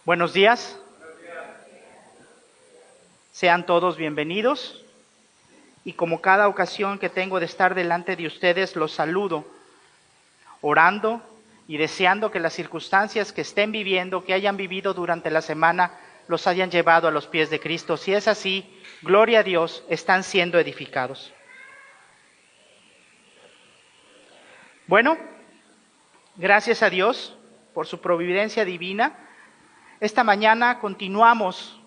Buenos días. Sean todos bienvenidos. Y como cada ocasión que tengo de estar delante de ustedes, los saludo, orando y deseando que las circunstancias que estén viviendo, que hayan vivido durante la semana, los hayan llevado a los pies de Cristo. Si es así, gloria a Dios, están siendo edificados. Bueno, gracias a Dios por su providencia divina. Esta mañana continuamos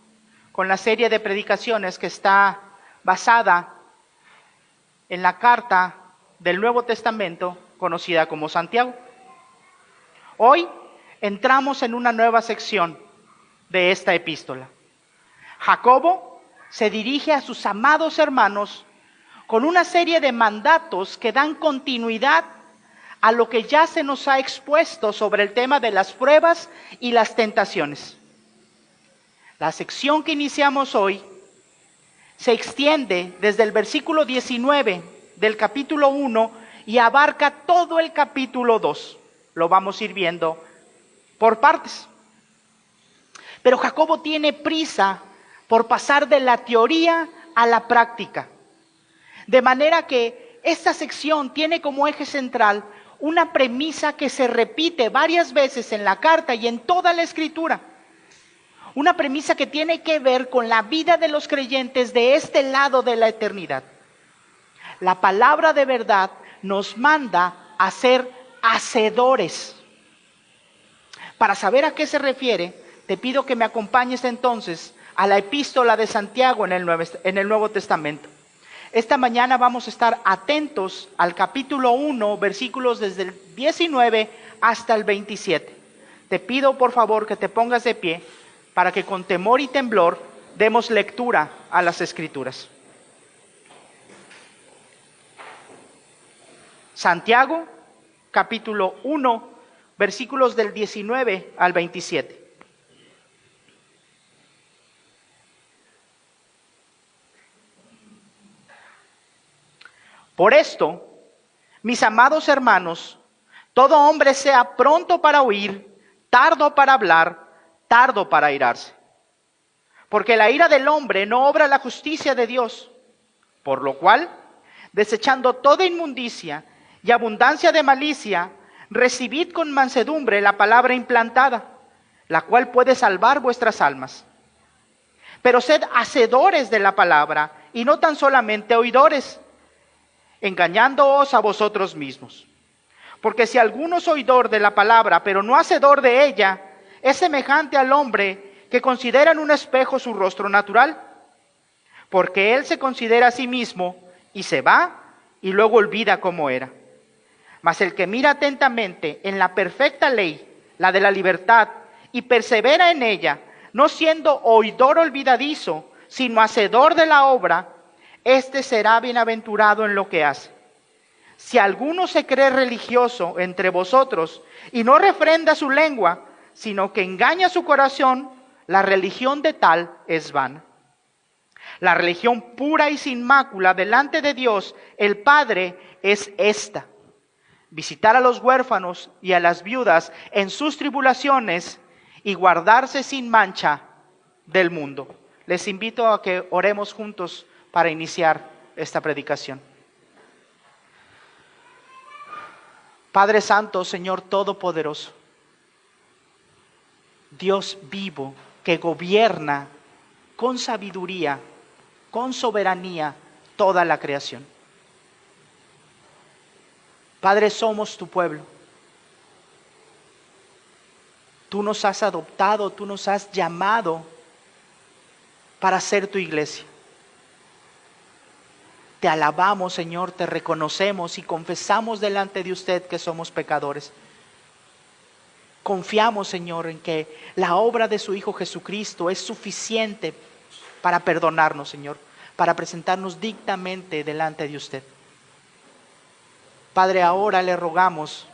con la serie de predicaciones que está basada en la carta del Nuevo Testamento conocida como Santiago. Hoy entramos en una nueva sección de esta epístola. Jacobo se dirige a sus amados hermanos con una serie de mandatos que dan continuidad a lo que ya se nos ha expuesto sobre el tema de las pruebas y las tentaciones. La sección que iniciamos hoy se extiende desde el versículo 19 del capítulo 1 y abarca todo el capítulo 2. Lo vamos a ir viendo por partes. Pero Jacobo tiene prisa por pasar de la teoría a la práctica. De manera que esta sección tiene como eje central una premisa que se repite varias veces en la carta y en toda la Escritura. Una premisa que tiene que ver con la vida de los creyentes de este lado de la eternidad. La palabra de verdad nos manda a ser hacedores. Para saber a qué se refiere, te pido que me acompañes entonces a la epístola de Santiago en el Nuevo Testamento. Esta mañana vamos a estar atentos al capítulo 1, versículos desde el 19 hasta el 27. Te pido por favor que te pongas de pie para que con temor y temblor demos lectura a las Escrituras. Santiago, capítulo 1, versículos del 19 al 27. Por esto, mis amados hermanos, todo hombre sea pronto para oír, tardo para hablar, tardo para airarse. Porque la ira del hombre no obra la justicia de Dios. Por lo cual, desechando toda inmundicia y abundancia de malicia, recibid con mansedumbre la palabra implantada, la cual puede salvar vuestras almas. Pero sed hacedores de la palabra, y no tan solamente oidores, engañándoos a vosotros mismos. Porque si alguno es oidor de la palabra, pero no hacedor de ella, es semejante al hombre que considera en un espejo su rostro natural. Porque él se considera a sí mismo y se va y luego olvida cómo era. Mas el que mira atentamente en la perfecta ley, la de la libertad, y persevera en ella, no siendo oidor olvidadizo, sino hacedor de la obra, éste será bienaventurado en lo que hace. Si alguno se cree religioso entre vosotros y no refrenda su lengua, sino que engaña su corazón, la religión de tal es vana. La religión pura y sin mácula delante de Dios, el Padre, es esta: visitar a los huérfanos y a las viudas en sus tribulaciones y guardarse sin mancha del mundo. Les invito a que oremos juntos para iniciar esta predicación. Padre Santo, Señor Todopoderoso, Dios vivo que gobierna con sabiduría, con soberanía toda la creación. Padre, somos tu pueblo. Tú nos has adoptado, tú nos has llamado para ser tu iglesia. Te alabamos, Señor, te reconocemos y confesamos delante de usted que somos pecadores. Confiamos, Señor, en que la obra de su Hijo Jesucristo es suficiente para perdonarnos, Señor, para presentarnos dignamente delante de usted. Padre, ahora le rogamos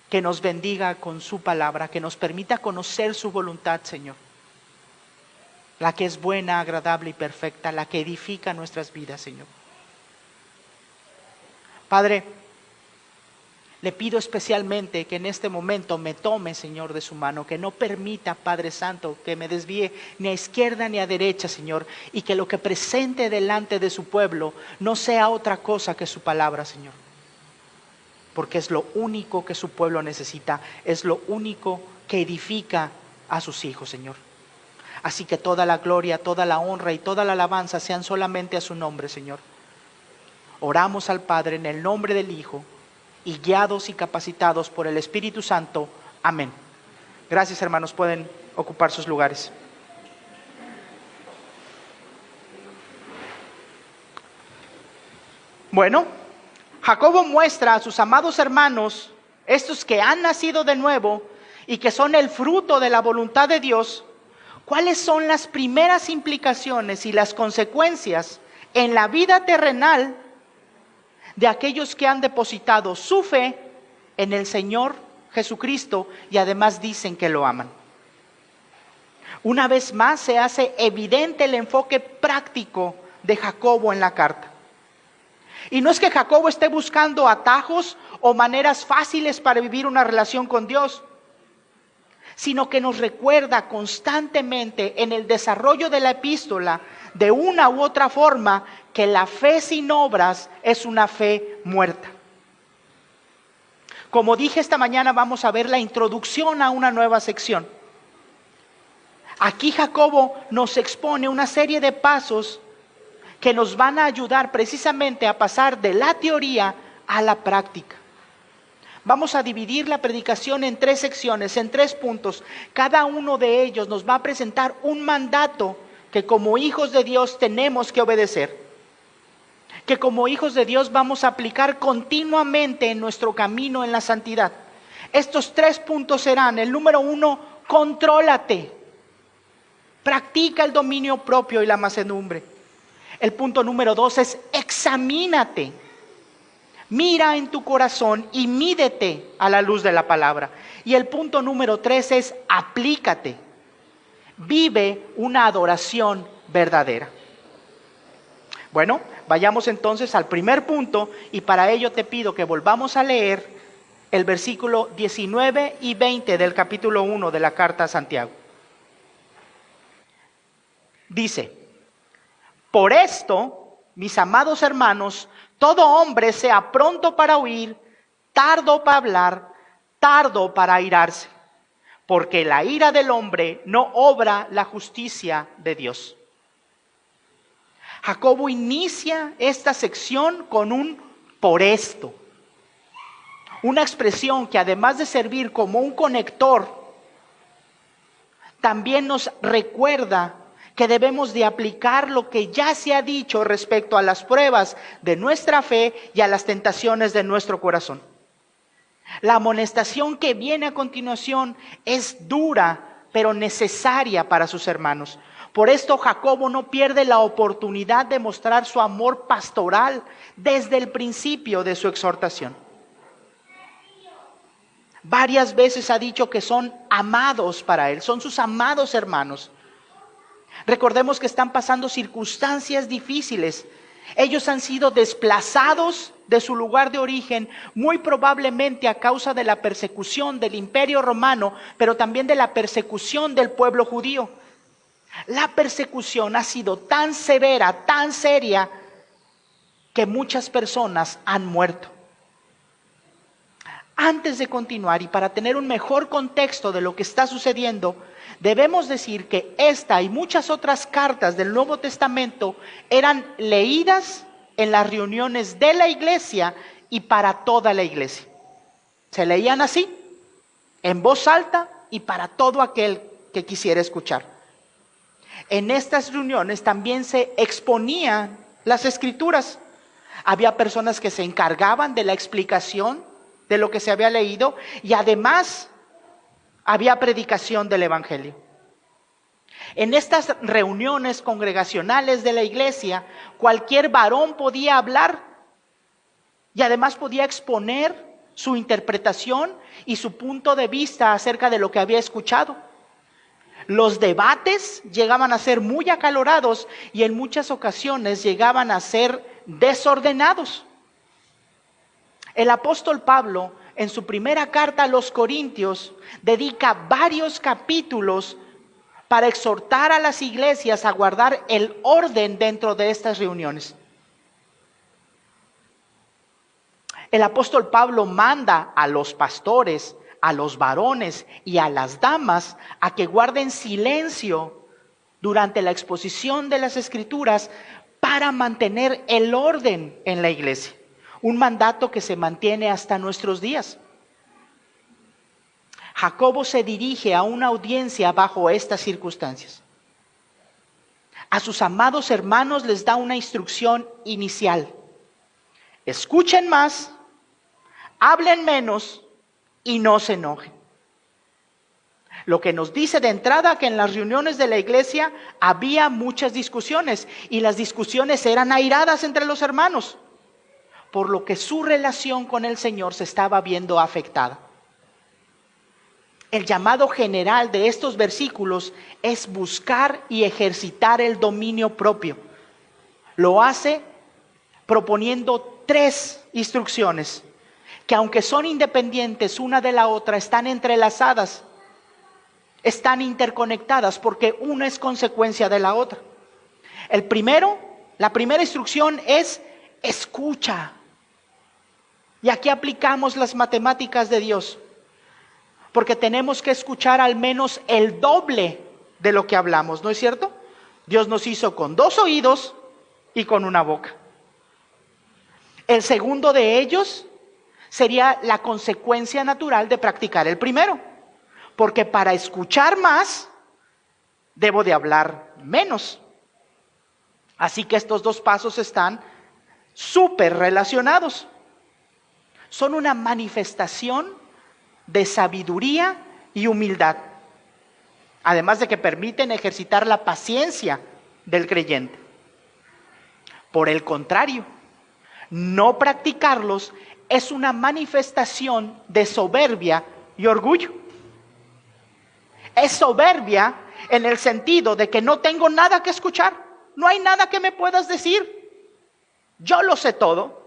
que nos bendiga con su palabra, que nos permita conocer su voluntad, Señor. La que es buena, agradable y perfecta, la que edifica nuestras vidas, Señor. Padre, Le pido especialmente que en este momento me tome, Señor, de su mano, que no permita, Padre Santo, que me desvíe ni a izquierda ni a derecha, Señor, y que lo que presente delante de su pueblo no sea otra cosa que su palabra, Señor, porque es lo único que su pueblo necesita, es lo único que edifica a sus hijos, Señor. Así que toda la gloria, toda la honra y toda la alabanza sean solamente a su nombre, Señor. Oramos al Padre en el nombre del Hijo, y guiados y capacitados por el Espíritu Santo. Amén. Gracias, hermanos. Pueden ocupar sus lugares. Bueno, Jacobo muestra a sus amados hermanos, estos que han nacido de nuevo y que son el fruto de la voluntad de Dios, cuáles son las primeras implicaciones y las consecuencias en la vida terrenal de aquellos que han depositado su fe en el Señor Jesucristo y además dicen que lo aman. Una vez más se hace evidente el enfoque práctico de Jacobo en la carta. Y no es que Jacobo esté buscando atajos o maneras fáciles para vivir una relación con Dios, sino que nos recuerda constantemente en el desarrollo de la epístola, de una u otra forma, que la fe sin obras es una fe muerta. Como dije esta mañana, vamos a ver la introducción a una nueva sección. Aquí Jacobo nos expone una serie de pasos que nos van a ayudar precisamente a pasar de la teoría a la práctica. Vamos a dividir la predicación en 3 secciones, en 3 puntos. Cada uno de ellos nos va a presentar un mandato que como hijos de Dios tenemos que obedecer, que como hijos de Dios vamos a aplicar continuamente en nuestro camino en la santidad. Estos 3 puntos serán: el número 1, contrólate, practica el dominio propio y la mansedumbre. El punto número 2 es examínate, mira en tu corazón y mídete a la luz de la palabra. Y el punto número 3 es aplícate, vive una adoración verdadera. Bueno, vayamos entonces al primer punto, y para ello te pido que volvamos a leer el versículo 19 y 20 del capítulo 1 de la carta a Santiago. Dice: por esto, mis amados hermanos, todo hombre sea pronto para oír, tardo para hablar, tardo para airarse, porque la ira del hombre no obra la justicia de Dios. Jacobo inicia esta sección con un por esto, una expresión que además de servir como un conector, también nos recuerda que debemos de aplicar lo que ya se ha dicho respecto a las pruebas de nuestra fe y a las tentaciones de nuestro corazón. La amonestación que viene a continuación es dura, pero necesaria para sus hermanos. Por esto Jacobo no pierde la oportunidad de mostrar su amor pastoral desde el principio de su exhortación. Varias veces ha dicho que son amados para él, son sus amados hermanos. Recordemos que están pasando circunstancias difíciles. Ellos han sido desplazados de su lugar de origen, muy probablemente a causa de la persecución del Imperio Romano, pero también de la persecución del pueblo judío. La persecución ha sido tan severa, tan seria, que muchas personas han muerto. Antes de continuar y para tener un mejor contexto de lo que está sucediendo, debemos decir que esta y muchas otras cartas del Nuevo Testamento eran leídas en las reuniones de la iglesia y para toda la iglesia. Se leían así, en voz alta y para todo aquel que quisiera escuchar. En estas reuniones también se exponían las escrituras. Había personas que se encargaban de la explicación de lo que se había leído y además había predicación del evangelio. En estas reuniones congregacionales de la iglesia, cualquier varón podía hablar y además podía exponer su interpretación y su punto de vista acerca de lo que había escuchado. Los debates llegaban a ser muy acalorados y en muchas ocasiones llegaban a ser desordenados. El apóstol Pablo en su primera carta a los Corintios, dedica varios capítulos para exhortar a las iglesias a guardar el orden dentro de estas reuniones. El apóstol Pablo manda a los pastores, a los varones y a las damas a que guarden silencio durante la exposición de las Escrituras para mantener el orden en la iglesia. Un mandato que se mantiene hasta nuestros días. Jacobo se dirige a una audiencia bajo estas circunstancias. A sus amados hermanos les da una instrucción inicial. Escuchen más, hablen menos y no se enojen. Lo que nos dice de entrada que en las reuniones de la iglesia había muchas discusiones y las discusiones eran airadas entre los hermanos, por lo que su relación con el Señor se estaba viendo afectada. El llamado general de estos versículos es buscar y ejercitar el dominio propio. Lo hace proponiendo 3 instrucciones que, aunque son independientes una de la otra, están entrelazadas, están interconectadas porque una es consecuencia de la otra. La primera instrucción es escucha. Y aquí aplicamos las matemáticas de Dios, porque tenemos que escuchar al menos el doble de lo que hablamos, ¿no es cierto? Dios nos hizo con 2 oídos y con una boca. El segundo de ellos sería la consecuencia natural de practicar el primero, porque para escuchar más, debo de hablar menos. Así que estos 2 pasos están súper relacionados. Son una manifestación de sabiduría y humildad, además de que permiten ejercitar la paciencia del creyente. Por el contrario, no practicarlos es una manifestación de soberbia y orgullo. Es soberbia en el sentido de que no tengo nada que escuchar, no hay nada que me puedas decir, yo lo sé todo.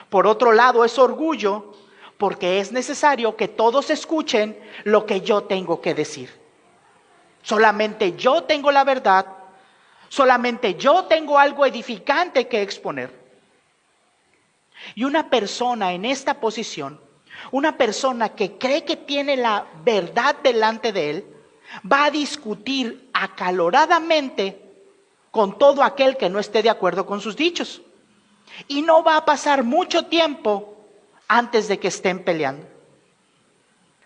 Por otro lado, es orgullo porque es necesario que todos escuchen lo que yo tengo que decir. Solamente yo tengo la verdad, solamente yo tengo algo edificante que exponer. Y una persona en esta posición, una persona que cree que tiene la verdad delante de él, va a discutir acaloradamente con todo aquel que no esté de acuerdo con sus dichos. Y no va a pasar mucho tiempo antes de que estén peleando.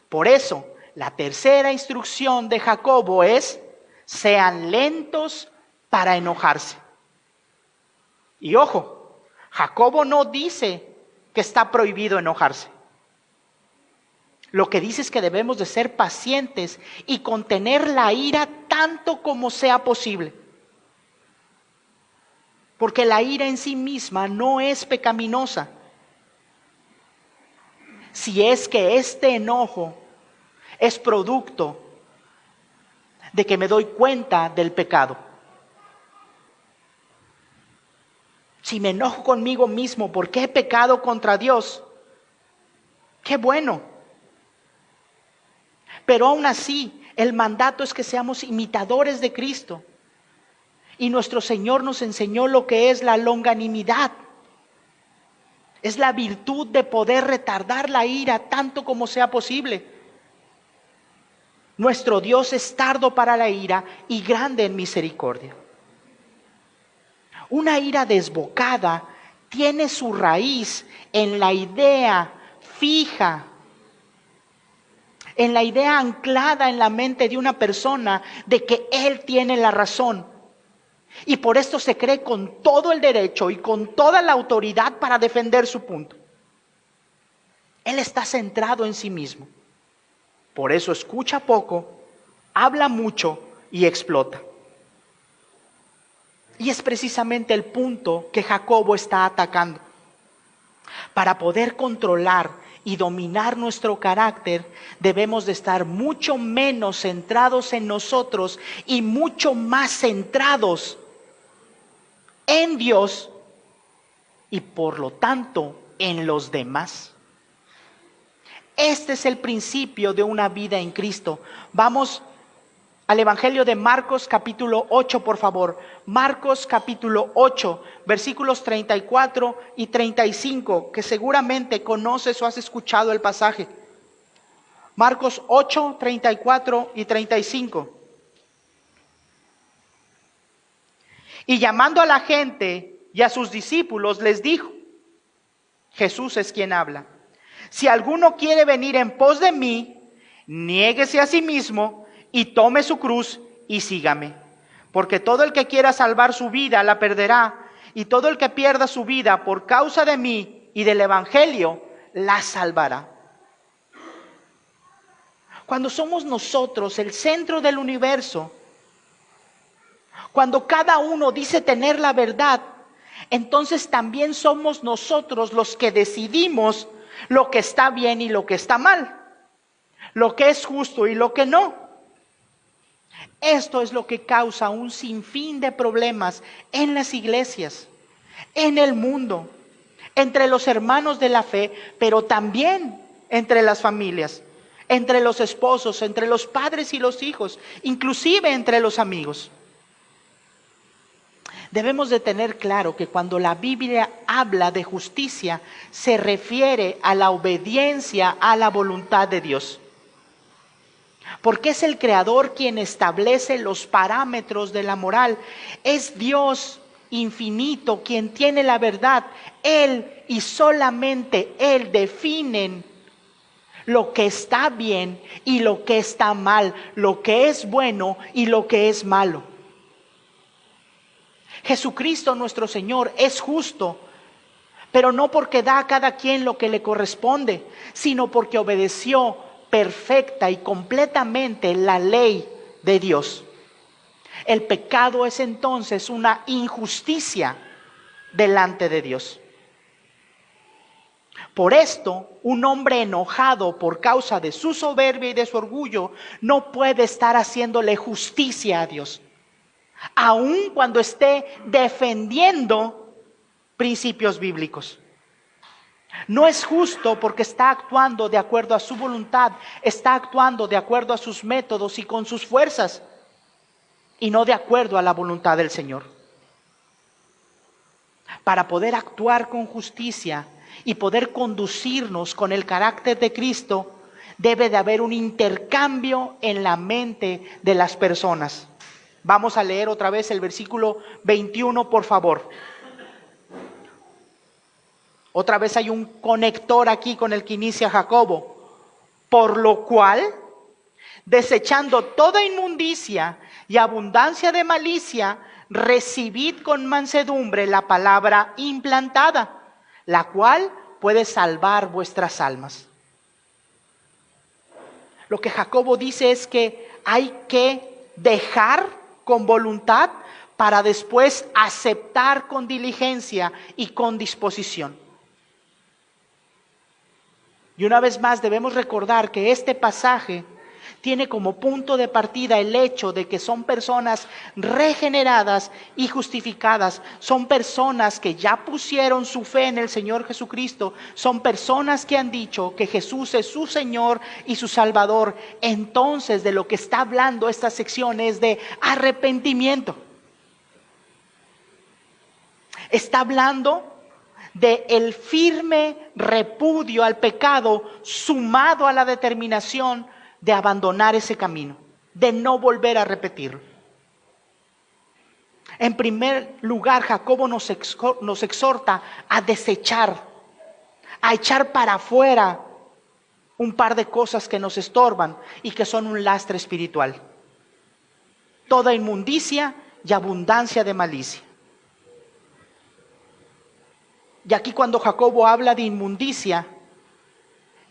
Por eso, la tercera instrucción de Jacobo es: sean lentos para enojarse. Y ojo, Jacobo no dice que está prohibido enojarse. Lo que dice es que debemos de ser pacientes y contener la ira tanto como sea posible. Porque la ira en sí misma no es pecaminosa. Si es que este enojo es producto de que me doy cuenta del pecado. Si me enojo conmigo mismo porque he pecado contra Dios, qué bueno. Pero aún así, el mandato es que seamos imitadores de Cristo. Y nuestro Señor nos enseñó lo que es la longanimidad. Es la virtud de poder retardar la ira tanto como sea posible. Nuestro Dios es tardo para la ira y grande en misericordia. Una ira desbocada tiene su raíz en la idea fija, en la idea anclada en la mente de una persona de que él tiene la razón. Y por esto se cree con todo el derecho y con toda la autoridad para defender su punto. Él está centrado en sí mismo. Por eso escucha poco, habla mucho y explota. Y es precisamente el punto que Jacobo está atacando. Para poder controlar y dominar nuestro carácter, debemos de estar mucho menos centrados en nosotros y mucho más centrados en Dios y por lo tanto en los demás. Este es el principio de una vida en Cristo. Vamos al Evangelio de Marcos capítulo 8, por favor. Marcos capítulo 8, versículos 34 y 35, que seguramente conoces o has escuchado el pasaje. Marcos 8, 34 y 35. Y llamando a la gente y a sus discípulos les dijo, Jesús es quien habla, si alguno quiere venir en pos de mí, niéguese a sí mismo y tome su cruz y sígame. Porque todo el que quiera salvar su vida la perderá, y todo el que pierda su vida por causa de mí y del Evangelio la salvará. Cuando somos nosotros el centro del universo, cuando cada uno dice tener la verdad, entonces también somos nosotros los que decidimos lo que está bien y lo que está mal, lo que es justo y lo que no. Esto es lo que causa un sinfín de problemas en las iglesias, en el mundo, entre los hermanos de la fe, pero también entre las familias, entre los esposos, entre los padres y los hijos, inclusive entre los amigos. Debemos de tener claro que cuando la Biblia habla de justicia, se refiere a la obediencia a la voluntad de Dios. Porque es el Creador quien establece los parámetros de la moral. Es Dios infinito quien tiene la verdad. Él y solamente Él definen lo que está bien y lo que está mal, lo que es bueno y lo que es malo. Jesucristo nuestro Señor es justo, pero no porque da a cada quien lo que le corresponde, sino porque obedeció perfecta y completamente la ley de Dios. El pecado es entonces una injusticia delante de Dios. Por esto, un hombre enojado por causa de su soberbia y de su orgullo no puede estar haciéndole justicia a Dios, aun cuando esté defendiendo principios bíblicos. No es justo porque está actuando de acuerdo a su voluntad, está actuando de acuerdo a sus métodos y con sus fuerzas, y no de acuerdo a la voluntad del Señor. Para poder actuar con justicia y poder conducirnos con el carácter de Cristo, debe de haber un intercambio en la mente de las personas. Vamos a leer otra vez el versículo 21, por favor. Otra vez hay un conector aquí con el que inicia Jacobo. Por lo cual, desechando toda inmundicia y abundancia de malicia, recibid con mansedumbre la palabra implantada, la cual puede salvar vuestras almas. Lo que Jacobo dice es que hay que dejar con voluntad para después aceptar con diligencia y con disposición. Y una vez más debemos recordar que este pasaje tiene como punto de partida el hecho de que son personas regeneradas y justificadas, son personas que ya pusieron su fe en el Señor Jesucristo, son personas que han dicho que Jesús es su Señor y su Salvador. Entonces, de lo que está hablando esta sección es de arrepentimiento. Está hablando de el firme repudio al pecado sumado a la determinación de abandonar ese camino, de no volver a repetirlo. En primer lugar, Jacobo nos exhorta a desechar, a echar para afuera un par de cosas que nos estorban y que son un lastre espiritual. Toda inmundicia y abundancia de malicia. Y aquí cuando Jacobo habla de inmundicia,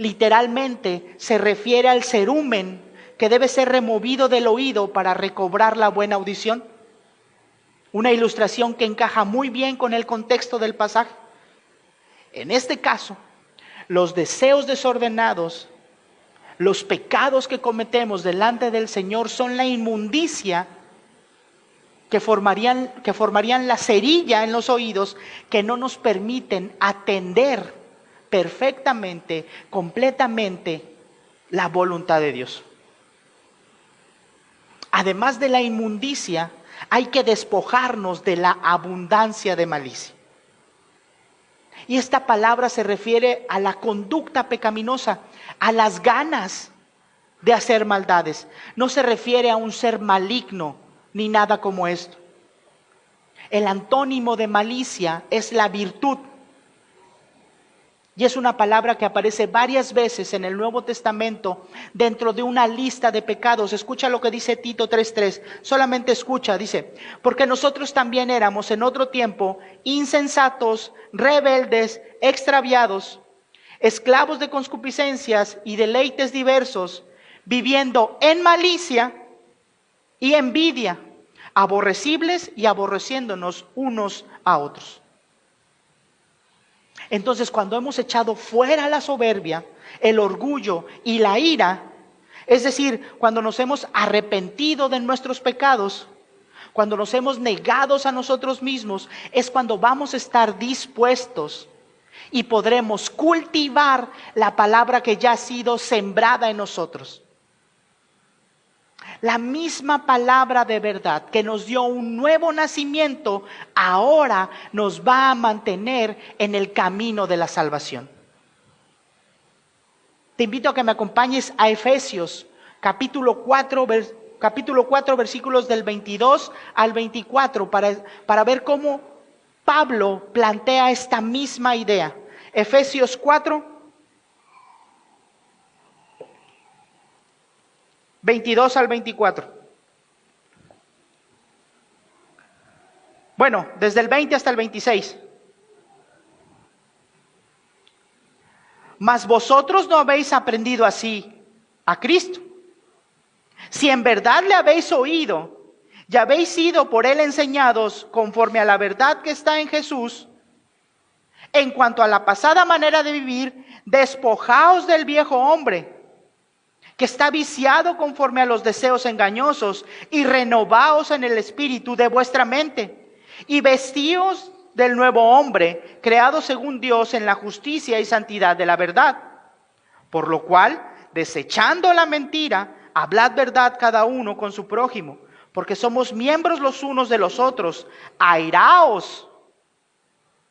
literalmente se refiere al cerumen que debe ser removido del oído para recobrar la buena audición. Una ilustración que encaja muy bien con el contexto del pasaje. En este caso, los deseos desordenados, los pecados que cometemos delante del Señor son la inmundicia que formarían la cerilla en los oídos que no nos permiten atender perfectamente, completamente la voluntad de Dios. Además de la inmundicia, hay que despojarnos de la abundancia de malicia. Y esta palabra se refiere a la conducta pecaminosa, a las ganas de hacer maldades. No se refiere a un ser maligno ni nada como esto. El antónimo de malicia es la virtud. Y es una palabra que aparece varias veces en el Nuevo Testamento dentro de una lista de pecados. Escucha lo que dice Tito 3:3. Solamente escucha, dice: porque nosotros también éramos en otro tiempo insensatos, rebeldes, extraviados, esclavos de concupiscencias y deleites diversos, viviendo en malicia y envidia, aborrecibles y aborreciéndonos unos a otros. Entonces, cuando hemos echado fuera la soberbia, el orgullo y la ira, es decir, cuando nos hemos arrepentido de nuestros pecados, cuando nos hemos negado a nosotros mismos, es cuando vamos a estar dispuestos y podremos cultivar la palabra que ya ha sido sembrada en nosotros. La misma palabra de verdad que nos dio un nuevo nacimiento, ahora nos va a mantener en el camino de la salvación. Te invito a que me acompañes a Efesios, capítulo 4, versículos del 22 al 24, para ver cómo Pablo plantea esta misma idea. Efesios 4, 22 al 24. Bueno, desde el 20 hasta el 26. Mas vosotros no habéis aprendido así a Cristo. Si en verdad le habéis oído y habéis sido por él enseñados conforme a la verdad que está en Jesús, en cuanto a la pasada manera de vivir, despojaos del viejo hombre, que está viciado conforme a los deseos engañosos, y renovaos en el espíritu de vuestra mente, y vestíos del nuevo hombre, creado según Dios en la justicia y santidad de la verdad. Por lo cual, desechando la mentira, hablad verdad cada uno con su prójimo, porque somos miembros los unos de los otros. Airaos,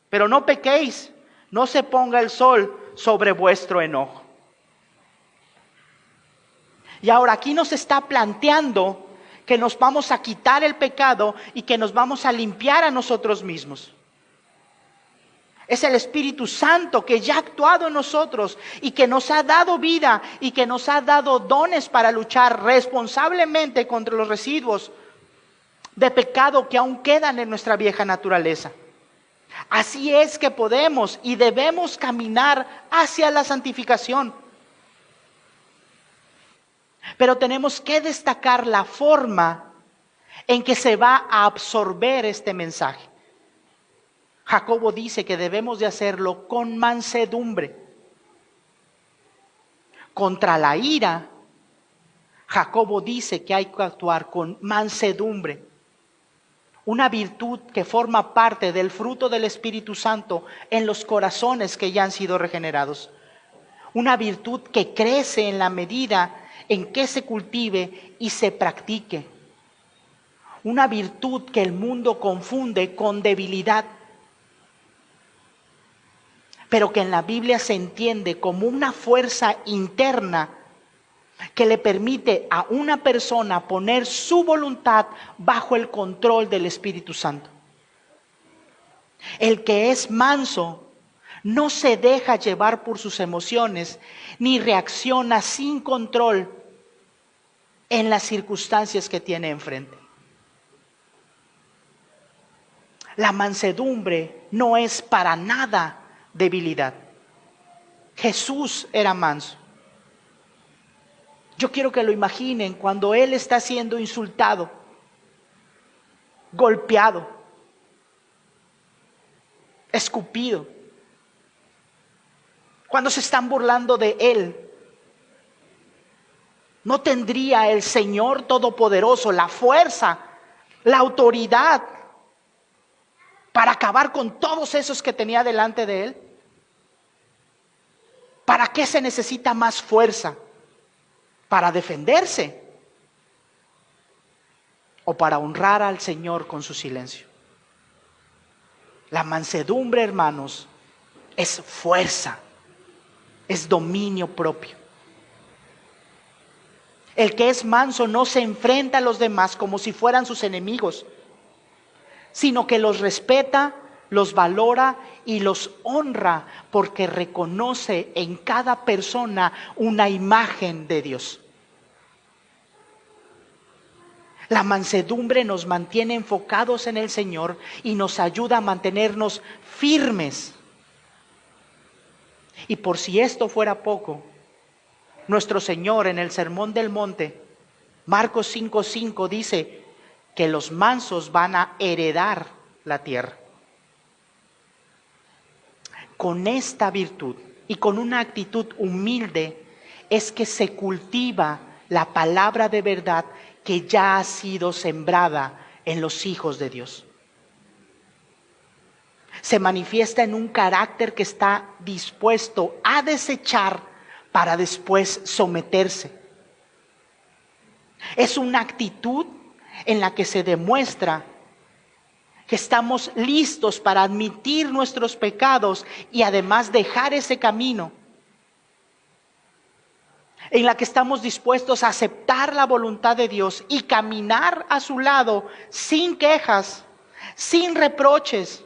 pero no pequéis, no se ponga el sol sobre vuestro enojo. Y ahora aquí nos está planteando que nos vamos a quitar el pecado y que nos vamos a limpiar a nosotros mismos. Es el Espíritu Santo que ya ha actuado en nosotros y que nos ha dado vida y que nos ha dado dones para luchar responsablemente contra los residuos de pecado que aún quedan en nuestra vieja naturaleza. Así es que podemos y debemos caminar hacia la santificación. Pero tenemos que destacar la forma en que se va a absorber este mensaje. Jacobo dice que debemos de hacerlo con mansedumbre. Contra la ira, Jacobo dice que hay que actuar con mansedumbre. Una virtud que forma parte del fruto del Espíritu Santo en los corazones que ya han sido regenerados. Una virtud que crece en la medida en que se cultive y se practique. Una virtud que el mundo confunde con debilidad, pero que en la Biblia se entiende como una fuerza interna que le permite a una persona poner su voluntad bajo el control del Espíritu Santo. El que es manso no se deja llevar por sus emociones ni reacciona sin control en las circunstancias que tiene enfrente. La mansedumbre no es para nada debilidad. Jesús era manso. Yo quiero que lo imaginen cuando Él está siendo insultado, golpeado, escupido, cuando se están burlando de Él. ¿No tendría el Señor Todopoderoso la fuerza, la autoridad para acabar con todos esos que tenía delante de Él? ¿Para qué se necesita más fuerza? ¿Para defenderse? ¿O para honrar al Señor con su silencio? La mansedumbre, hermanos, es fuerza, es dominio propio. El que es manso no se enfrenta a los demás como si fueran sus enemigos, sino que los respeta, los valora y los honra porque reconoce en cada persona una imagen de Dios. La mansedumbre nos mantiene enfocados en el Señor y nos ayuda a mantenernos firmes. Y por si esto fuera poco, nuestro Señor en el Sermón del Monte, Marcos 5:5 dice que los mansos van a heredar la tierra. Con esta virtud y con una actitud humilde es que se cultiva la palabra de verdad que ya ha sido sembrada en los hijos de Dios. Se manifiesta en un carácter que está dispuesto a desechar para después someterse. Es una actitud en la que se demuestra que estamos listos para admitir nuestros pecados y además dejar ese camino, en la que estamos dispuestos a aceptar la voluntad de Dios y caminar a su lado sin quejas, sin reproches,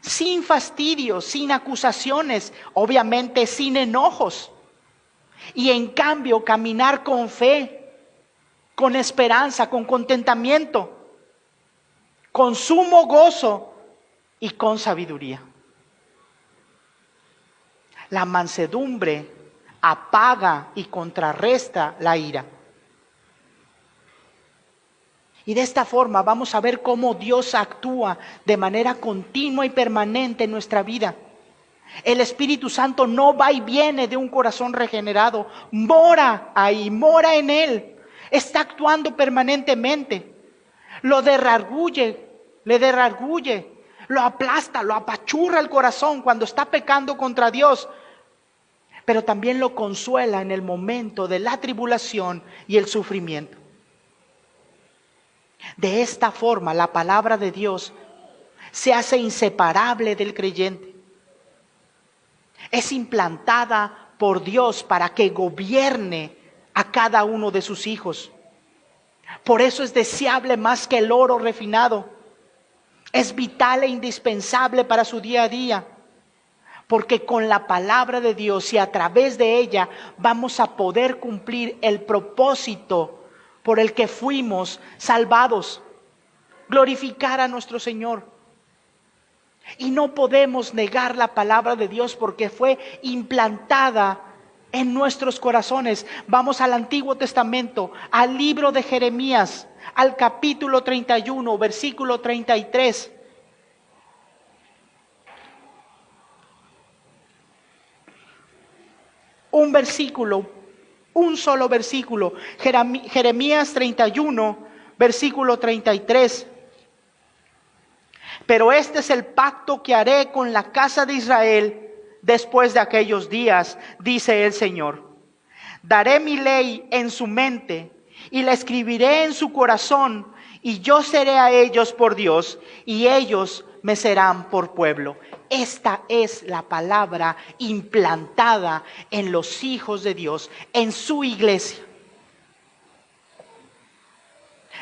sin fastidios, sin acusaciones, obviamente sin enojos. Y en cambio caminar con fe, con esperanza, con contentamiento, con sumo gozo y con sabiduría. La mansedumbre apaga y contrarresta la ira. Y de esta forma vamos a ver cómo Dios actúa de manera continua y permanente en nuestra vida. El Espíritu Santo no va y viene de un corazón regenerado, mora ahí, mora en él, está actuando permanentemente. Lo derrargulle, le derrargulle, lo aplasta, lo apachurra el corazón cuando está pecando contra Dios. Pero también lo consuela en el momento de la tribulación y el sufrimiento. De esta forma, la palabra de Dios se hace inseparable del creyente. Es implantada por Dios para que gobierne a cada uno de sus hijos. Por eso es deseable más que el oro refinado. Es vital e indispensable para su día a día. Porque con la palabra de Dios y a través de ella vamos a poder cumplir el propósito por el que fuimos salvados, glorificar a nuestro Señor. Y no podemos negar la palabra de Dios porque fue implantada en nuestros corazones. Vamos al Antiguo Testamento, al libro de Jeremías, al capítulo 31, versículo 33. Un versículo, un solo versículo, Jeremías 31, versículo 33. Pero este es el pacto que haré con la casa de Israel después de aquellos días, dice el Señor. Daré mi ley en su mente y la escribiré en su corazón, y yo seré a ellos por Dios y ellos me serán por pueblo. Esta es la palabra implantada en los hijos de Dios, en su iglesia.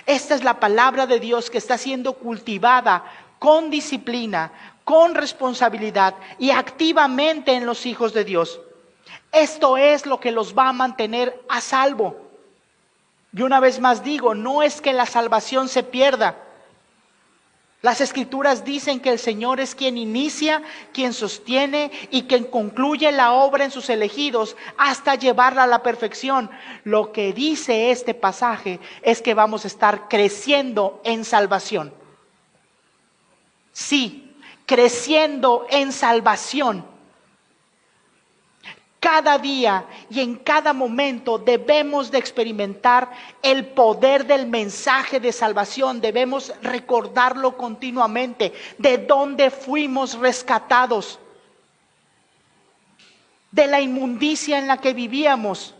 Esta es la palabra de Dios que está siendo cultivada con disciplina, con responsabilidad y activamente en los hijos de Dios. Esto es lo que los va a mantener a salvo. Y una vez más digo, no es que la salvación se pierda. Las Escrituras dicen que el Señor es quien inicia, quien sostiene y quien concluye la obra en sus elegidos hasta llevarla a la perfección. Lo que dice este pasaje es que vamos a estar creciendo en salvación. Sí, creciendo en salvación. Cada día y en cada momento debemos de experimentar el poder del mensaje de salvación. Debemos recordarlo continuamente, de dónde fuimos rescatados. de la inmundicia en la que vivíamos,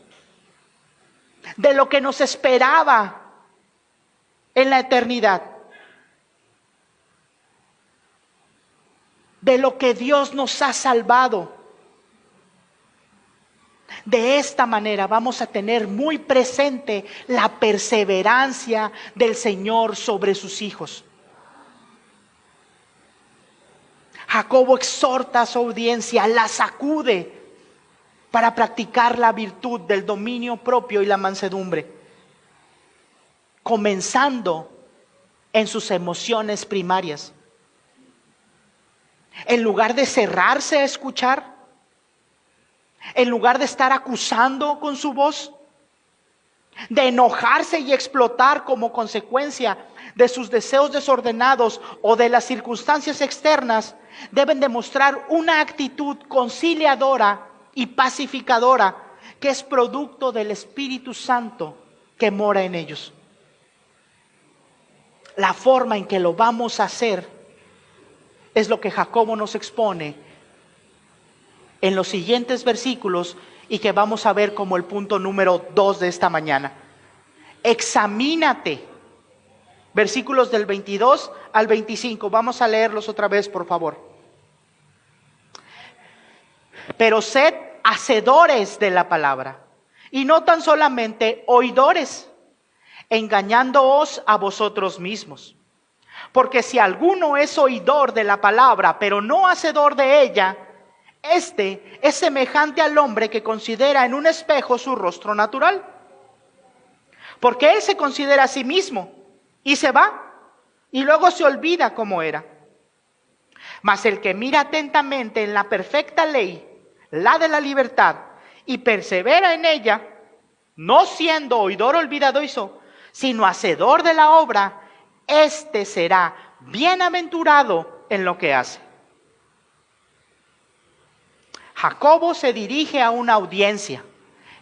de lo que nos esperaba en la eternidad, de lo que Dios nos ha salvado. De esta manera vamos a tener muy presente la perseverancia del Señor sobre sus hijos. Jacobo exhorta a su audiencia, la sacude para practicar la virtud del dominio propio y la mansedumbre, comenzando en sus emociones primarias. En lugar de cerrarse a escuchar, en lugar de estar acusando con su voz, de enojarse y explotar como consecuencia de sus deseos desordenados o de las circunstancias externas, deben demostrar una actitud conciliadora y pacificadora que es producto del Espíritu Santo que mora en ellos. La forma en que lo vamos a hacer es lo que Jacobo nos expone en los siguientes versículos y que vamos a ver como el punto número 2 de esta mañana. Examínate. Versículos del 22 al 25. Vamos a leerlos otra vez, por favor. Pero sed hacedores de la palabra, y no tan solamente oidores, engañándoos a vosotros mismos. Porque si alguno es oidor de la palabra, pero no hacedor de ella, este es semejante al hombre que considera en un espejo su rostro natural. Porque él se considera a sí mismo y se va, y luego se olvida cómo era. Mas el que mira atentamente en la perfecta ley, la de la libertad, y persevera en ella, no siendo oidor olvidadizo, sino hacedor de la obra, éste será bienaventurado en lo que hace. Jacobo se dirige a una audiencia,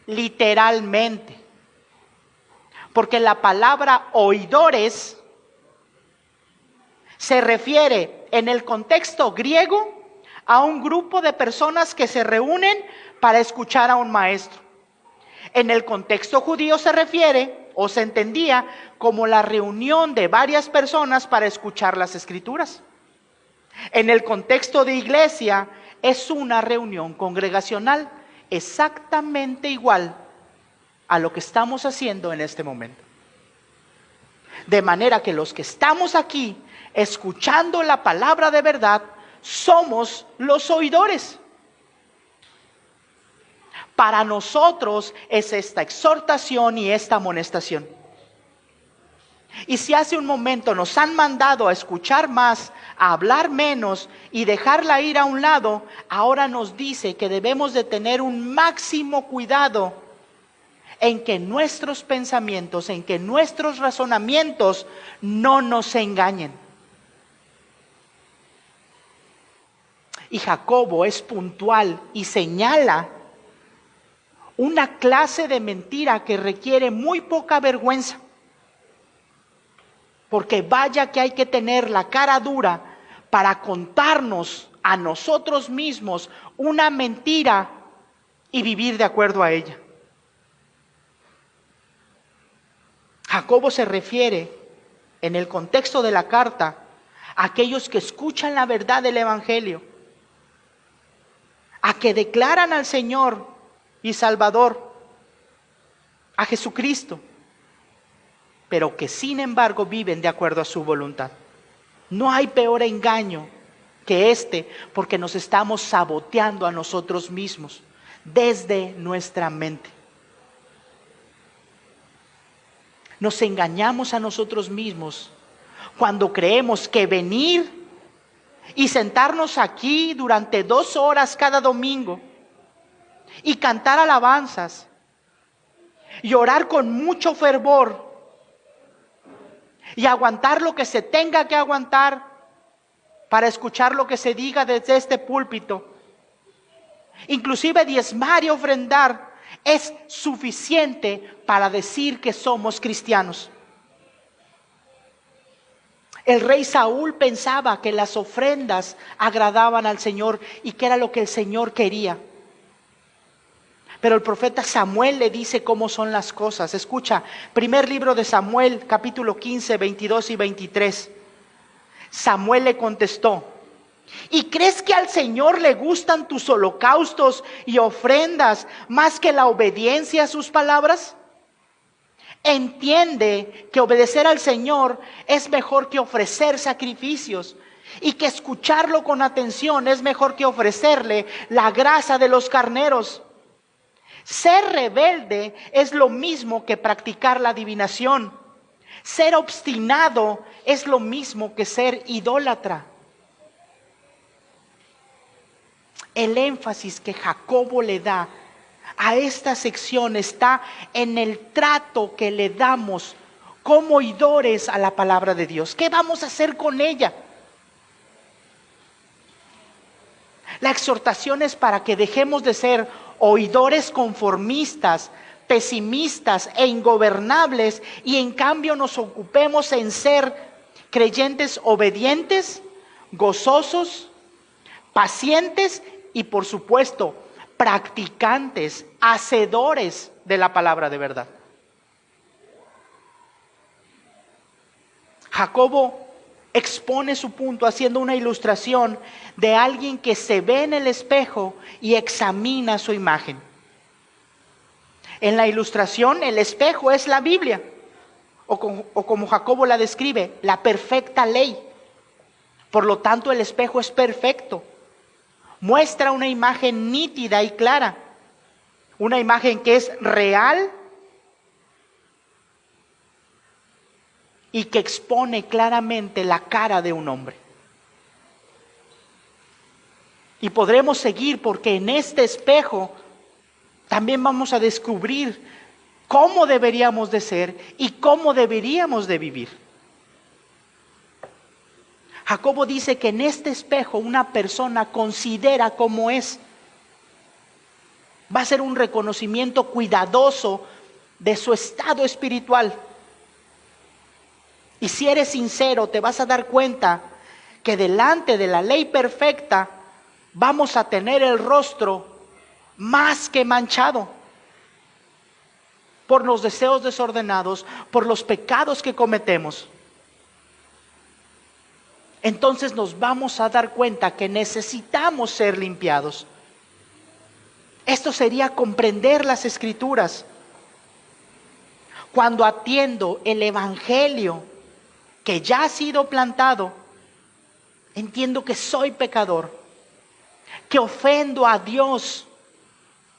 literalmente, porque la palabra oidores se refiere en el contexto griego a un grupo de personas que se reúnen para escuchar a un maestro. En el contexto judío se refiere o se entendía como la reunión de varias personas para escuchar las escrituras. En el contexto de iglesia es una reunión congregacional exactamente igual a lo que estamos haciendo en este momento. De manera que los que estamos aquí escuchando la palabra de verdad somos los oidores. Para nosotros es esta exhortación y esta amonestación. Y si hace un momento nos han mandado a escuchar más, a hablar menos y dejar la ira a un lado, ahora nos dice que debemos de tener un máximo cuidado en que nuestros pensamientos, en que nuestros razonamientos no nos engañen. Y Jacobo es puntual y señala una clase de mentira que requiere muy poca vergüenza. Porque vaya que hay que tener la cara dura para contarnos a nosotros mismos una mentira y vivir de acuerdo a ella. Jacobo se refiere en el contexto de la carta a aquellos que escuchan la verdad del Evangelio, a que declaran al Señor y Salvador, a Jesucristo, pero que sin embargo viven de acuerdo a su voluntad. No hay peor engaño que este, porque nos estamos saboteando a nosotros mismos desde nuestra mente. Nos engañamos a nosotros mismos cuando creemos que venir y sentarnos aquí durante 2 horas cada domingo y cantar alabanzas y orar con mucho fervor y aguantar lo que se tenga que aguantar para escuchar lo que se diga desde este púlpito, inclusive diezmar y ofrendar, es suficiente para decir que somos cristianos. El rey Saúl pensaba que las ofrendas agradaban al Señor y que era lo que el Señor quería. Pero el profeta Samuel le dice cómo son las cosas. Escucha, primer libro de Samuel, capítulo 15, 22 y 23. Samuel le contestó: ¿y crees que al Señor le gustan tus holocaustos y ofrendas más que la obediencia a sus palabras? Entiende que obedecer al Señor es mejor que ofrecer sacrificios, y que escucharlo con atención es mejor que ofrecerle la grasa de los carneros. Ser rebelde es lo mismo que practicar la adivinación. Ser obstinado es lo mismo que ser idólatra. El énfasis que Jacobo le da a esta sección está en el trato que le damos como oidores a la palabra de Dios. ¿Qué vamos a hacer con ella? La exhortación es para que dejemos de ser oidores conformistas, pesimistas e ingobernables, y en cambio nos ocupemos en ser creyentes obedientes, gozosos, pacientes y, por supuesto, practicantes, hacedores de la palabra de verdad. Jacobo expone su punto haciendo una ilustración de alguien que se ve en el espejo y examina su imagen. En la ilustración, el espejo es la Biblia, o como Jacobo la describe, la perfecta ley. Por lo tanto, el espejo es perfecto. Muestra una imagen nítida y clara, una imagen que es real y que expone claramente la cara de un hombre. Y podremos seguir, porque en este espejo también vamos a descubrir cómo deberíamos de ser y cómo deberíamos de vivir. Jacobo dice que en este espejo una persona considera cómo es. Va a ser un reconocimiento cuidadoso de su estado espiritual. Y si eres sincero, te vas a dar cuenta que delante de la ley perfecta vamos a tener el rostro más que manchado por los deseos desordenados, por los pecados que cometemos. Entonces nos vamos a dar cuenta que necesitamos ser limpiados. Esto sería comprender las Escrituras. Cuando atiendo el Evangelio que ya ha sido plantado, entiendo que soy pecador, que ofendo a Dios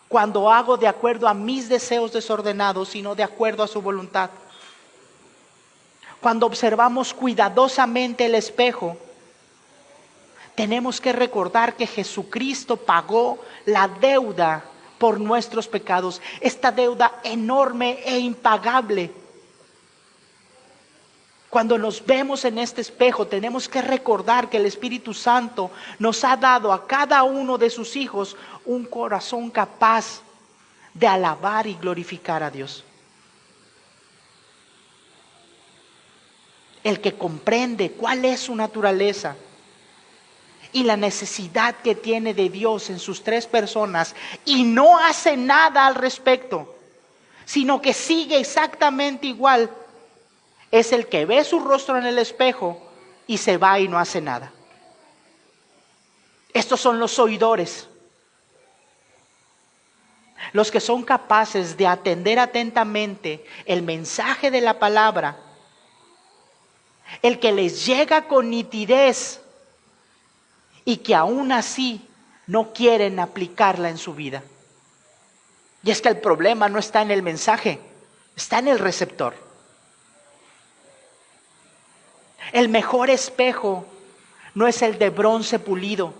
cuando hago de acuerdo a mis deseos desordenados y no de acuerdo a su voluntad. Cuando observamos cuidadosamente el espejo, tenemos que recordar que Jesucristo pagó la deuda por nuestros pecados, esta deuda enorme e impagable. Cuando nos vemos en este espejo, tenemos que recordar que el Espíritu Santo nos ha dado a cada uno de sus hijos un corazón capaz de alabar y glorificar a Dios. El que comprende cuál es su naturaleza y la necesidad que tiene de Dios en sus tres personas y no hace nada al respecto, sino que sigue exactamente igual, es el que ve su rostro en el espejo y se va y no hace nada. Estos son los oidores, los que son capaces de atender atentamente el mensaje de la palabra, el que les llega con nitidez y que aún así no quieren aplicarla en su vida. Y es que el problema no está en el mensaje, está en el receptor. El mejor espejo no es el de bronce pulido.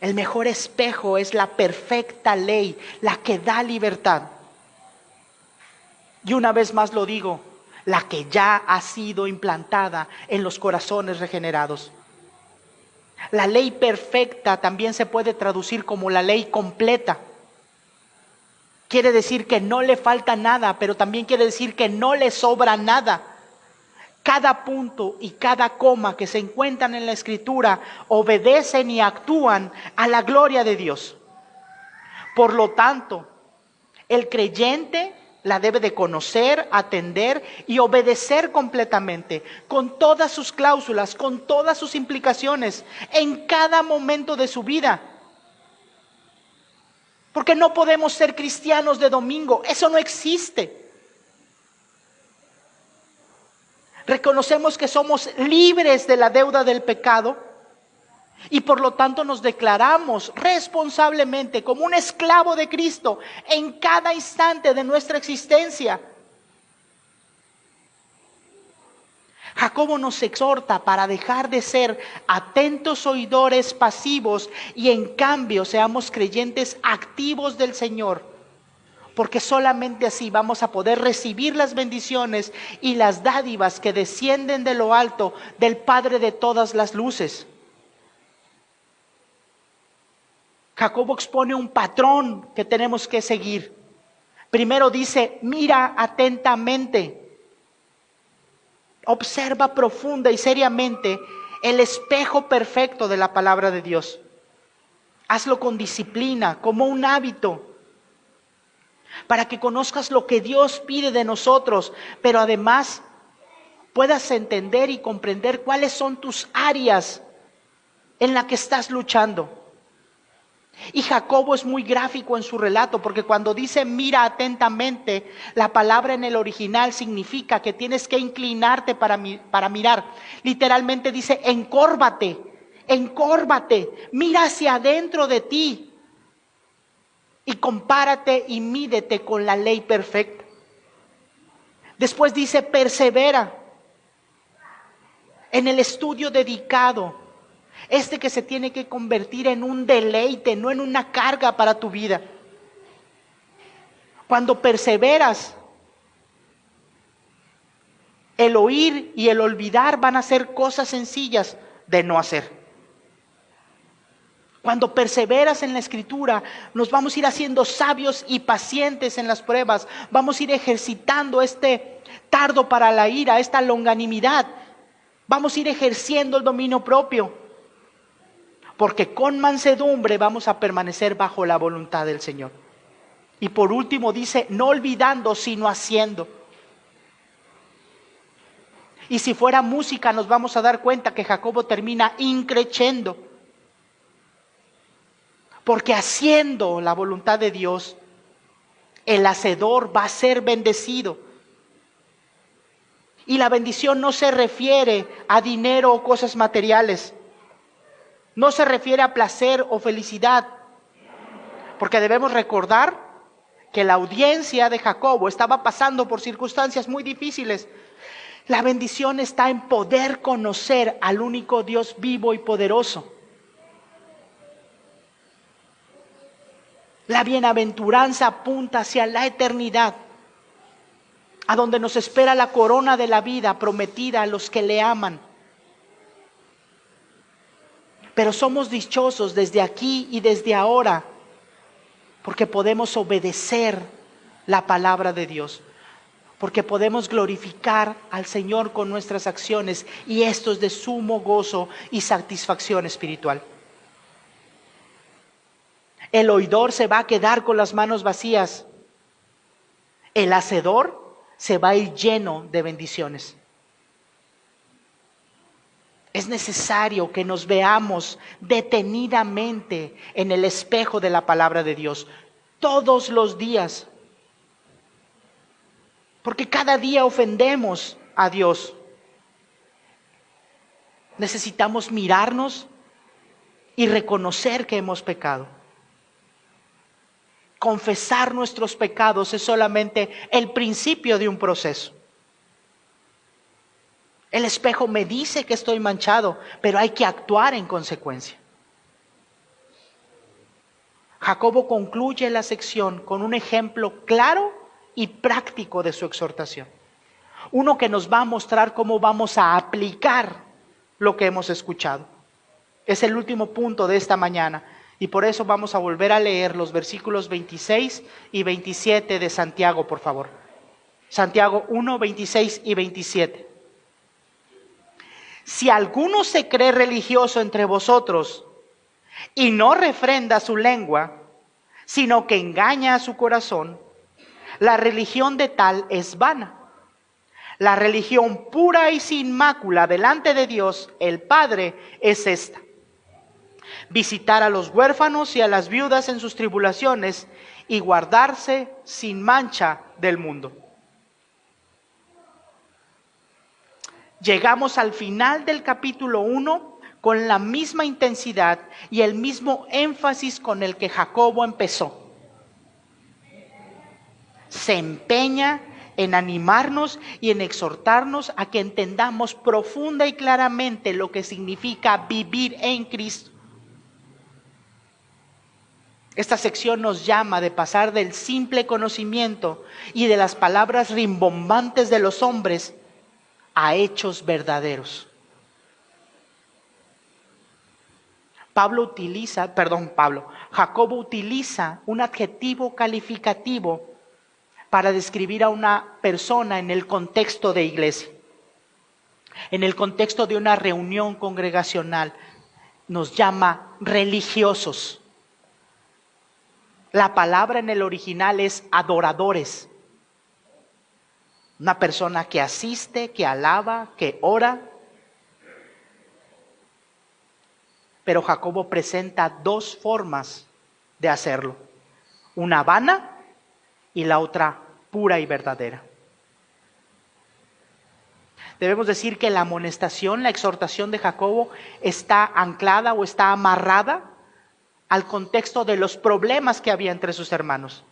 El mejor espejo es la perfecta ley, la que da libertad. Y una vez más lo digo, la que ya ha sido implantada en los corazones regenerados. La ley perfecta también se puede traducir como la ley completa. Quiere decir que no le falta nada, pero también quiere decir que no le sobra nada. Cada punto y cada coma que se encuentran en la Escritura obedecen y actúan a la gloria de Dios. Por lo tanto, el creyente la debe de conocer, atender y obedecer completamente, con todas sus cláusulas, con todas sus implicaciones, en cada momento de su vida. Porque no podemos ser cristianos de domingo, eso no existe. Reconocemos que somos libres de la deuda del pecado y por lo tanto nos declaramos responsablemente como un esclavo de Cristo en cada instante de nuestra existencia. Jacobo nos exhorta para dejar de ser atentos oidores pasivos y en cambio seamos creyentes activos del Señor. Porque solamente así vamos a poder recibir las bendiciones y las dádivas que descienden de lo alto del Padre de todas las luces. Jacobo expone un patrón que tenemos que seguir. Primero dice, mira atentamente, observa profunda y seriamente el espejo perfecto de la palabra de Dios. Hazlo con disciplina, como un hábito, para que conozcas lo que Dios pide de nosotros, pero además puedas entender y comprender cuáles son tus áreas en las que estás luchando. Y Jacobo es muy gráfico en su relato, porque cuando dice mira atentamente, la palabra en el original significa que tienes que inclinarte para mirar. Literalmente dice encórvate, mira hacia adentro de ti y compárate y mídete con la ley perfecta. Después dice persevera en el estudio dedicado. Que se tiene que convertir en un deleite, no en una carga para tu vida. Cuando perseveras, el oír y el olvidar van a ser cosas sencillas de no hacer. Cuando perseveras en la Escritura, nos vamos a ir haciendo sabios y pacientes en las pruebas. Vamos a ir ejercitando este tardo para la ira, esta longanimidad. Vamos a ir ejerciendo el dominio propio. Porque con mansedumbre vamos a permanecer bajo la voluntad del Señor. Y por último dice, no olvidando, sino haciendo. Y si fuera música nos vamos a dar cuenta que Jacobo termina increchendo. Porque haciendo la voluntad de Dios, el hacedor va a ser bendecido. Y la bendición no se refiere a dinero o cosas materiales. No se refiere a placer o felicidad, porque debemos recordar que la audiencia de Jacobo estaba pasando por circunstancias muy difíciles. La bendición está en poder conocer al único Dios vivo y poderoso. La bienaventuranza apunta hacia la eternidad, a donde nos espera la corona de la vida prometida a los que le aman. Pero somos dichosos desde aquí y desde ahora, porque podemos obedecer la palabra de Dios, porque podemos glorificar al Señor con nuestras acciones, y esto es de sumo gozo y satisfacción espiritual. El oidor se va a quedar con las manos vacías. El hacedor se va a ir lleno de bendiciones. Es necesario que nos veamos detenidamente en el espejo de la palabra de Dios todos los días. Porque cada día ofendemos a Dios. Necesitamos mirarnos y reconocer que hemos pecado. Confesar nuestros pecados es solamente el principio de un proceso. El espejo me dice que estoy manchado, pero hay que actuar en consecuencia. Jacobo concluye la sección con un ejemplo claro y práctico de su exhortación. Uno que nos va a mostrar cómo vamos a aplicar lo que hemos escuchado. Es el último punto de esta mañana y por eso vamos a volver a leer los versículos 26 y 27 de Santiago, por favor. Santiago 1, 26 y 27. Si alguno se cree religioso entre vosotros y no refrenda su lengua, sino que engaña a su corazón, la religión de tal es vana. La religión pura y sin mácula delante de Dios, el Padre, es esta: visitar a los huérfanos y a las viudas en sus tribulaciones y guardarse sin mancha del mundo. Llegamos al final del capítulo 1 con la misma intensidad y el mismo énfasis con el que Jacobo empezó. Se empeña en animarnos y en exhortarnos a que entendamos profunda y claramente lo que significa vivir en Cristo. Esta sección nos llama de pasar del simple conocimiento y de las palabras rimbombantes de los hombres a hechos verdaderos. Jacobo utiliza un adjetivo calificativo para describir a una persona en el contexto de iglesia, en el contexto de una reunión congregacional. Nos llama religiosos. La palabra en el original es adoradores. Una persona que asiste, que alaba, que ora. Pero Jacobo presenta dos formas de hacerlo: una vana y la otra pura y verdadera. Debemos decir que la amonestación, la exhortación de Jacobo está anclada o está amarrada al contexto de los problemas que había entre sus hermanos.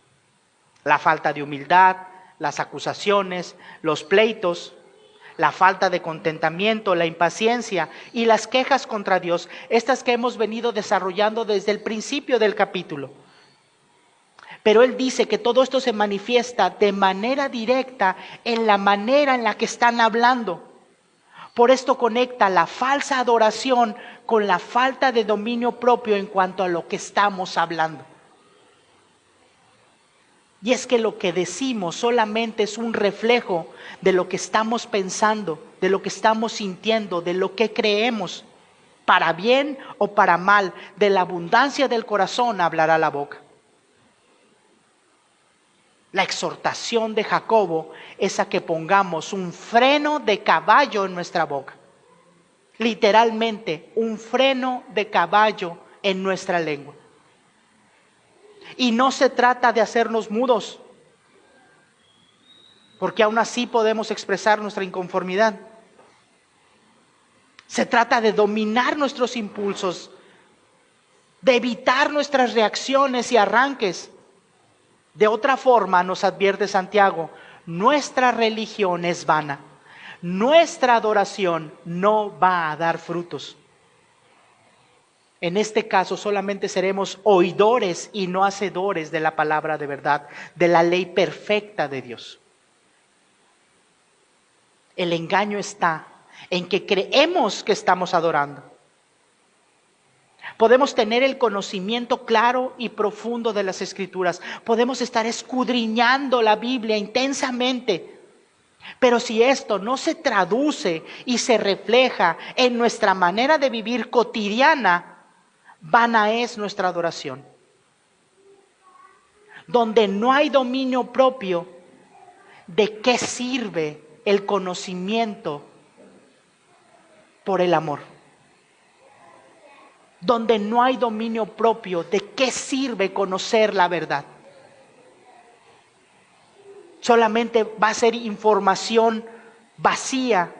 La falta de humildad, las acusaciones, los pleitos, la falta de contentamiento, la impaciencia y las quejas contra Dios, estas que hemos venido desarrollando desde el principio del capítulo. Pero él dice que todo esto se manifiesta de manera directa en la manera en la que están hablando. Por esto conecta la falsa adoración con la falta de dominio propio en cuanto a lo que estamos hablando. Y es que lo que decimos solamente es un reflejo de lo que estamos pensando, de lo que estamos sintiendo, de lo que creemos. Para bien o para mal, de la abundancia del corazón hablará la boca. La exhortación de Jacobo es a que pongamos un freno de caballo en nuestra boca. Literalmente, un freno de caballo en nuestra lengua. Y no se trata de hacernos mudos, porque aún así podemos expresar nuestra inconformidad. Se trata de dominar nuestros impulsos, de evitar nuestras reacciones y arranques. De otra forma, nos advierte Santiago, nuestra religión es vana. Nuestra adoración no va a dar frutos. En este caso solamente seremos oidores y no hacedores de la palabra de verdad, de la ley perfecta de Dios. El engaño está en que creemos que estamos adorando. Podemos tener el conocimiento claro y profundo de las Escrituras. Podemos estar escudriñando la Biblia intensamente. Pero si esto no se traduce y se refleja en nuestra manera de vivir cotidiana, vana es nuestra adoración. Donde no hay dominio propio, ¿de qué sirve el conocimiento por el amor? Donde no hay dominio propio, ¿de qué sirve conocer la verdad? Solamente va a ser información vacía,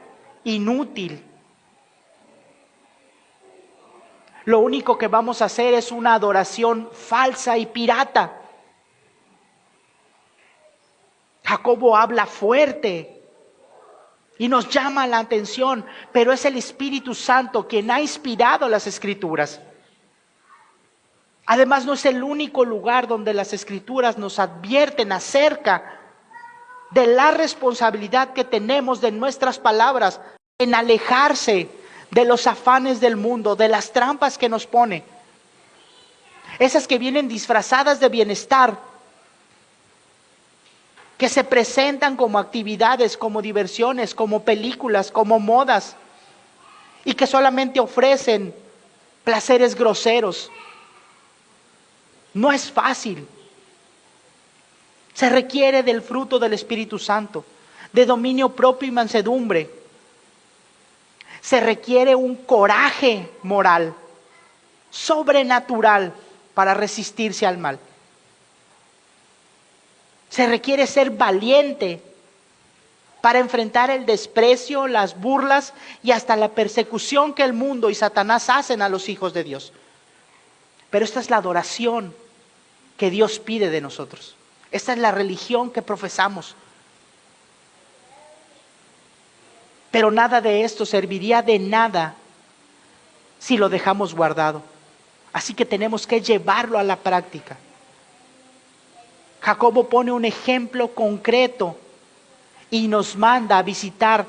inútil. Lo único que vamos a hacer es una adoración falsa y pirata. Jacobo habla fuerte y nos llama la atención, pero es el Espíritu Santo quien ha inspirado las Escrituras. Además, no es el único lugar donde las Escrituras nos advierten acerca de la responsabilidad que tenemos de nuestras palabras en alejarse de los afanes del mundo, de las trampas que nos pone. Esas que vienen disfrazadas de bienestar, que se presentan como actividades, como diversiones, como películas, como modas, y que solamente ofrecen placeres groseros. No es fácil. Se requiere del fruto del Espíritu Santo, de dominio propio y mansedumbre. Se requiere un coraje moral, sobrenatural, para resistirse al mal. Se requiere ser valiente para enfrentar el desprecio, las burlas y hasta la persecución que el mundo y Satanás hacen a los hijos de Dios. Pero esta es la adoración que Dios pide de nosotros. Esta es la religión que profesamos. Pero nada de esto serviría de nada si lo dejamos guardado. Así que tenemos que llevarlo a la práctica. Jacobo pone un ejemplo concreto y nos manda a visitar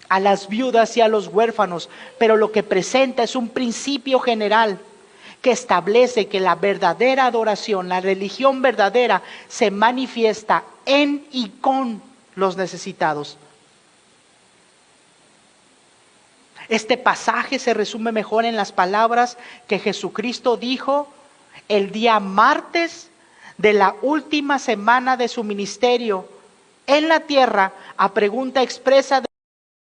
a las viudas y a los huérfanos, pero lo que presenta es un principio general que establece que la verdadera adoración, la religión verdadera, se manifiesta en y con los necesitados. Este pasaje se resume mejor en las palabras que Jesucristo dijo el día martes de la última semana de su ministerio en la tierra, a pregunta expresa de